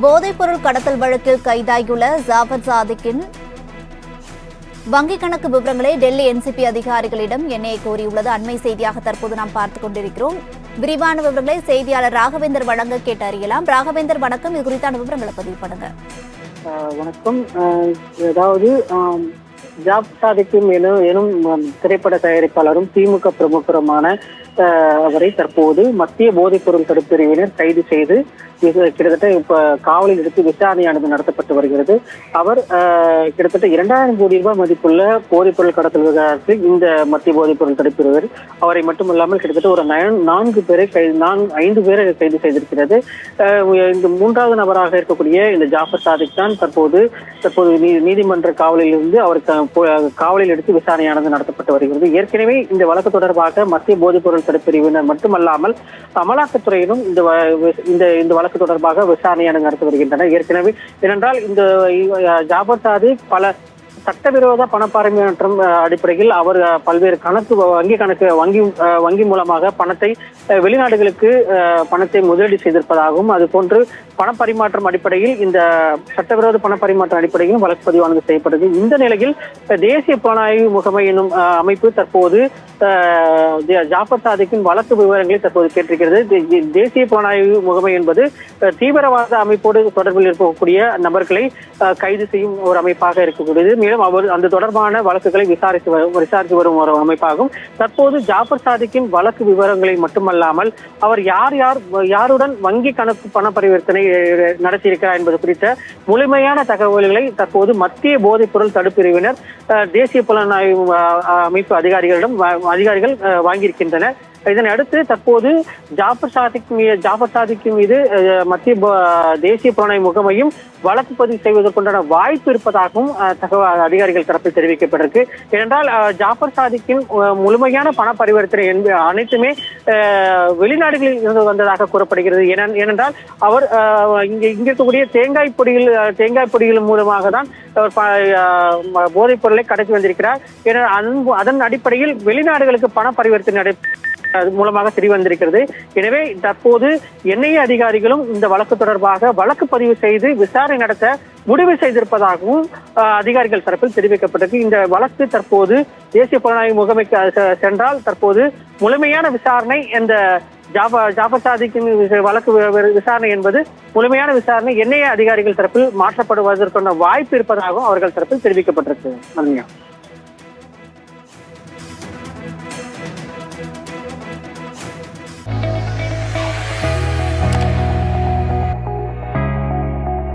போதைப்பொருள் கடத்தல் வழக்கில் கைதாகியுள்ள ஜாபர் சாதிக்கின் வங்கிக் கணக்கு விவரங்களை டெல்லி என்சிபி அதிகாரிகளிடம் என்ஐஏ கோரியுள்ளது அண்மை செய்தியாக தற்போது நாம் பார்த்துக் கொண்டிருக்கிறோம். விரிவான விவரங்களை செய்தியாளர் ராகவேந்தர் வழங்க கேட்டு அறியலாம். ராகவேந்தர் வணக்கம், இது குறித்தான விவரங்களை பதிவு பண்ணுங்க. வணக்கம். அதாவது ஜாப் சாதிக்கும் எனும் திரைப்பட தயாரிப்பாளரும் திமுக பிரமுகருமான அவரை தற்போது மத்திய போதைப்பொருள் தடுப்பு பிரிவினர் கைது செய்து கிட்டத்தட்ட இப்ப காவலில் எடுத்து விசாரணையானது நடத்தப்பட்டு வருகிறது. அவர் கிட்டத்தட்ட 2000 கோடி ரூபாய் மதிப்புள்ள போதைப்பொருள் கடத்தல் விவகாரத்தில் இந்த மத்திய போதைப்பொருள் தடுப்பு பிரிவினர் அவரை மட்டுமல்லாமல் கிட்டத்தட்ட ஒரு 5 பேரை கைது செய்திருக்கிறது. இந்த 3வது நபராக இருக்கக்கூடிய இந்த ஜாஃபர் சாதிக் தான் தற்போது நீதிமன்ற காவலில் இருந்து அவருக்கு காவலில் எடுத்து விசாரணையானது நடத்தப்பட்டு வருகிறது. ஏற்கனவே இந்த வழக்கு தொடர்பாக மத்திய போதைப்பொருள் தடுப்பு பிரிவினர் மட்டுமல்லாமல் அமலாக்கத்துறையிலும் இந்த வழக்கு தொடர்பாக விசாரணையானது நடத்தி வருகின்றனர். ஏற்கனவே ஏனென்றால் இந்த ஜாபர் சாதிக் பல சட்டவிரோத பணப்பரிமாற்றம் அடிப்படையில் அவர் பல்வேறு வங்கி மூலமாக பணத்தை வெளிநாடுகளுக்கு பணத்தை முதலீடு செய்திருப்பதாகவும் அதுபோன்று பணப்பரிமாற்றம் அடிப்படையில் இந்த சட்டவிரோத பணப்பரிமாற்றம் அடிப்படையிலும் வழக்கு பதிவானது செய்யப்பட்டது. இந்த நிலையில் தேசிய புலனாய்வு முகமை எனும் அமைப்பு தற்போது ஜாஃபர் சாதிக்கின் வழக்கு விவரங்களை தற்போது கேட்டிருக்கிறது. தேசிய புலனாய்வு முகமை என்பது தீவிரவாத அமைப்போடு தொடர்பில் இருக்கக்கூடிய நபர்களை கைது செய்யும் ஒரு அமைப்பாக இருக்கக்கூடியது. மேலும் அவர் அந்த தொடர்பான வழக்குகளை விசாரித்து வரும் ஒரு அமைப்பாகும். தற்போது ஜாஃபர் சாதிக்கின் வழக்கு விவரங்களை மட்டுமல்லாமல் அவர் யாருடன் வங்கி கணக்கு பண பரிவர்த்தனை நடத்தியிருக்கிறார் என்பது குறித்த முழுமையான தகவல்களை தற்போது மத்திய போதைப்பொருள் தடுப்பு பிரிவினர் தேசிய புலனாய்வு அமைப்பு அதிகாரிகள் வாங்கியிருக்கின்றனர். இதனை அடுத்து தற்போது ஜாஃபர் சாதிக் மீது மத்திய தேசிய புலனாய்வு முகமையும் வழக்கு பதிவு செய்வதற்குண்டான வாய்ப்பு இருப்பதாகவும் தகவல் அதிகாரிகள் தரப்பில் தெரிவிக்கப்பட்டிருக்கு. ஏனென்றால் ஜாஃபர் சாதிக்கின் முழுமையான பண பரிவர்த்தனை அனைத்துமே வெளிநாடுகளில் இருந்து வந்ததாக கூறப்படுகிறது. ஏனென்றால் அவர் இங்க இருக்கக்கூடிய தேங்காய் பொடிகள் மூலமாக தான் போதைப் பொருளை கடத்தி வந்திருக்கிறார். அதன் அடிப்படையில் வெளிநாடுகளுக்கு பண பரிவர்த்தனை மூலமாக தெரிய வந்திருக்கிறது. எனவே தற்போது என்ஐஏ அதிகாரிகளும் இந்த வழக்கு தொடர்பாக வழக்கு பதிவு செய்து விசாரணை நடத்த முடிவு செய்திருப்பதாகவும் அதிகாரிகள் தரப்பில் தெரிவிக்கப்பட்டது. இந்த வழக்கு தற்போது தேசிய புலனாய்வு முகமைக்கு சென்றால் தற்போது முழுமையான விசாரணை இந்த ஜாஃபர் சாதிக்கின் வழக்கு விசாரணை என்பது முழுமையான விசாரணை என்ஐஏ அதிகாரிகள் தரப்பில் மாற்றப்படுவதற்கான வாய்ப்பு இருப்பதாகவும் அவர்கள் தரப்பில் தெரிவிக்கப்பட்டிருக்கு.